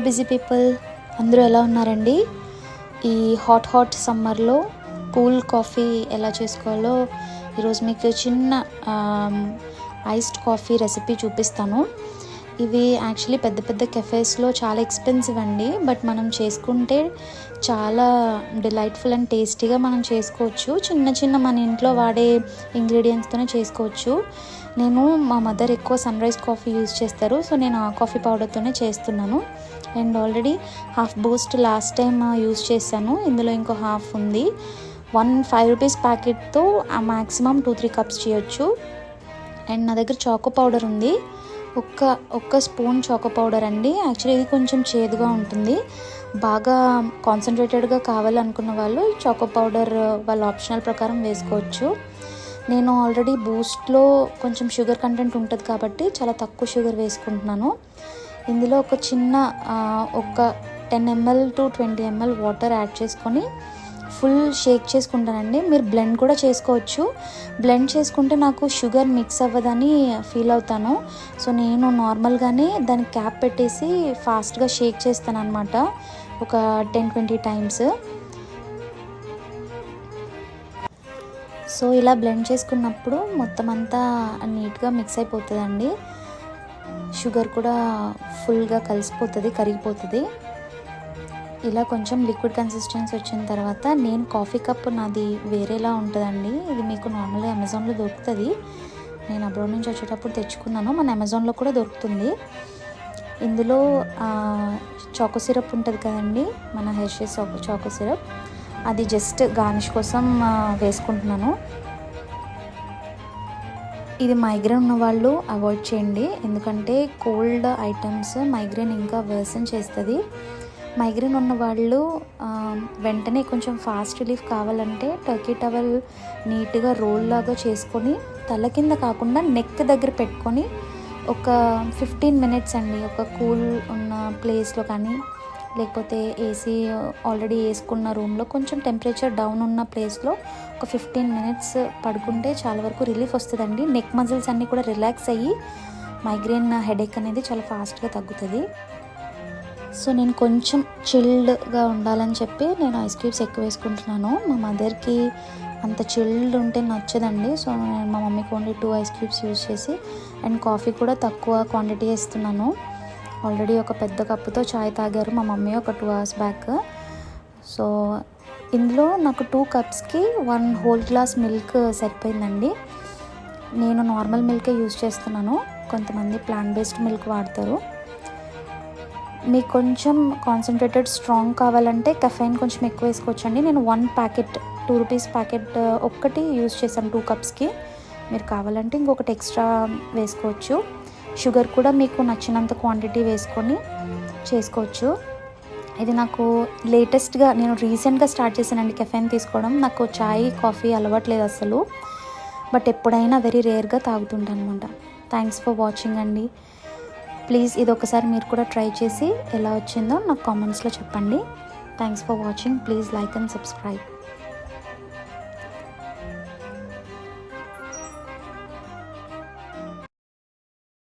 Hello busy people, అందరూ ఎలా ఉన్నారండి? ఈ హాట్ సమ్మర్లో కూల్ కాఫీ ఎలా చేసుకోవాలో ఈరోజు మీకు చిన్న ఐస్డ్ కాఫీ రెసిపీ చూపిస్తాను. ఇవి యాక్చువల్లీ పెద్ద కెఫేస్లో చాలా ఎక్స్పెన్సివ్ అండి, బట్ మనం చేసుకుంటే చాలా డిలైట్ఫుల్ అండ్ టేస్టీగా మనం చేసుకోవచ్చు. చిన్న మన ఇంట్లో వాడే ఇంగ్రీడియంట్స్తోనే చేసుకోవచ్చు. నేను మా మదర్ ఎక్కువ సన్ రైజ్ కాఫీ యూజ్ చేస్తారు, సో నేను ఆ కాఫీ పౌడర్తోనే చేస్తున్నాను. And already half Boost last time use చేశాను, ఇందులో ఇంకో హాఫ్ ఉంది. 5 రూపీస్ ప్యాకెట్తో మ్యాక్సిమం 2-3 కప్స్ చేయొచ్చు. అండ్ నా దగ్గర చాకో పౌడర్ ఉంది, ఒక్క స్పూన్ చాకో పౌడర్ అండి. యాక్చువల్లీ ఇది కొంచెం చేదుగా ఉంటుంది, బాగా కాన్సన్ట్రేటెడ్గా కావాలనుకున్న వాళ్ళు చాకో పౌడర్ వాళ్ళ ఆప్షనల్ ప్రకారం వేసుకోవచ్చు. నేను ఆల్రెడీ బూస్ట్లో కొంచెం షుగర్ కంటెంట్ ఉంటుంది కాబట్టి చాలా తక్కువ షుగర్ వేసుకుంటున్నాను. ఇందులో ఒక 10 ml to 20 ml water add చేసుకొని ఫుల్ షేక్ చేసుకుంటానండి. మీరు బ్లెండ్ కూడా చేసుకోవచ్చు. బ్లెండ్ చేసుకుంటే నాకు షుగర్ మిక్స్ అవ్వదని ఫీల్ అవుతాను, సో నేను నార్మల్గానే దానికి క్యాప్ పెట్టేసి ఫాస్ట్గా షేక్ చేస్తాను అనమాట, ఒక 10-20 టైమ్స్. సో ఇలా బ్లెండ్ చేసుకున్నప్పుడు మొత్తం అంతా నీట్గా మిక్స్ అయిపోతుందండి. షుగర్ కూడా ఫుల్గా కలిసిపోతుంది, కరిగిపోతుంది. ఇలా కొంచెం లిక్విడ్ కన్సిస్టెన్సీ వచ్చిన తర్వాత నేను కాఫీ కప్ నాది వేరేలా ఉంటుందండి. ఇది మీకు నార్మల్గా అమెజాన్లో దొరుకుతుంది. నేను అబ్రాడ్ నుంచి వచ్చేటప్పుడు తెచ్చుకున్నాను, మన అమెజాన్లో కూడా దొరుకుతుంది. ఇందులో చాకో సిరప్ ఉంటుంది కదండి, మన హెర్షీస్ చాకో సిరప్, అది జస్ట్ గార్నిష్ కోసం వేసుకుంటున్నాను. ఇది మైగ్రేన్ ఉన్న వాళ్ళు అవాయిడ్ చేయండి, ఎందుకంటే కోల్డ్ ఐటమ్స్ మైగ్రేన్ ఇంకా వర్సన్ చేస్తుంది. మైగ్రేన్ ఉన్న వాళ్ళు వెంటనే కొంచెం ఫాస్ట్ రిలీఫ్ కావాలంటే టర్కీ టవల్ నీట్గా రోల్ లాగా చేసుకొని తల కింద కాకుండా నెక్ దగ్గర పెట్టుకొని ఒక 15 minutes అండి, ఒక కూల్ ఉన్న ప్లేస్లో కానీ లేకపోతే ఏసీ ఆల్రెడీ వేసుకున్న రూమ్లో కొంచెం టెంపరేచర్ డౌన్ ఉన్న ప్లేస్లో ఒక 15 minutes పడుకుంటే చాలా వరకు రిలీఫ్ వస్తుందండి. నెక్ మజిల్స్ అన్నీ కూడా రిలాక్స్ అయ్యి మైగ్రేన్ హెడేక్ అనేది చాలా ఫాస్ట్గా తగ్గుతుంది. సో నేను కొంచెం చిల్డ్గా ఉండాలని చెప్పి నేను ఐస్ క్యూబ్స్ ఎక్కువ వేసుకుంటున్నాను. మా మదర్కి అంత చిల్డ్ ఉంటే నచ్చదండి, సో నేను మా మమ్మీకి ఓన్లీ 2 ఐస్ క్యూబ్స్ యూజ్ చేసి అండ్ కాఫీ కూడా తక్కువ క్వాంటిటీ ఇస్తున్నాను. ఆల్రెడీ ఒక పెద్ద కప్పుతో చాయ్ తాగారు మా మమ్మీ ఒక 2 hours బ్యాక్. సో ఇందులో నాకు 2 cupsకి 1 whole glass మిల్క్ సరిపోయిందండి. నేను నార్మల్ మిల్కే యూజ్ చేస్తున్నాను, కొంతమంది ప్లాంట్ బేస్డ్ మిల్క్ వాడతారు. మీకు కొంచెం కాన్సన్ట్రేటెడ్ స్ట్రాంగ్ కావాలంటే కెఫైన్ కొంచెం ఎక్కువ వేసుకోవచ్చండి. నేను 1 ప్యాకెట్ 2 రూపీస్ ప్యాకెట్ ఒక్కటి యూజ్ చేశాను 2 cupsకి. మీరు కావాలంటే ఇంకొకటి ఎక్స్ట్రా వేసుకోవచ్చు. షుగర్ కూడా మీకు నచ్చినంత క్వాంటిటీ వేసుకొని చేసుకోవచ్చు. ఇది నాకు లేటెస్ట్గా నేను రీసెంట్గా స్టార్ట్ చేశానండి కెఫైన్ తీసుకోవడం. నాకు చాయ్ కాఫీ అలవాట్లేదు అసలు, బట్ ఎప్పుడైనా వెరీ రేర్గా తాగుతుంటాను అనమాట. థ్యాంక్స్ ఫర్ వాచింగ్ అండి. ప్లీజ్ ఇది ఒకసారి మీరు కూడా ట్రై చేసి ఎలా వచ్చిందో నాకు కామెంట్స్లో చెప్పండి. Thanks for watching. Please like and subscribe.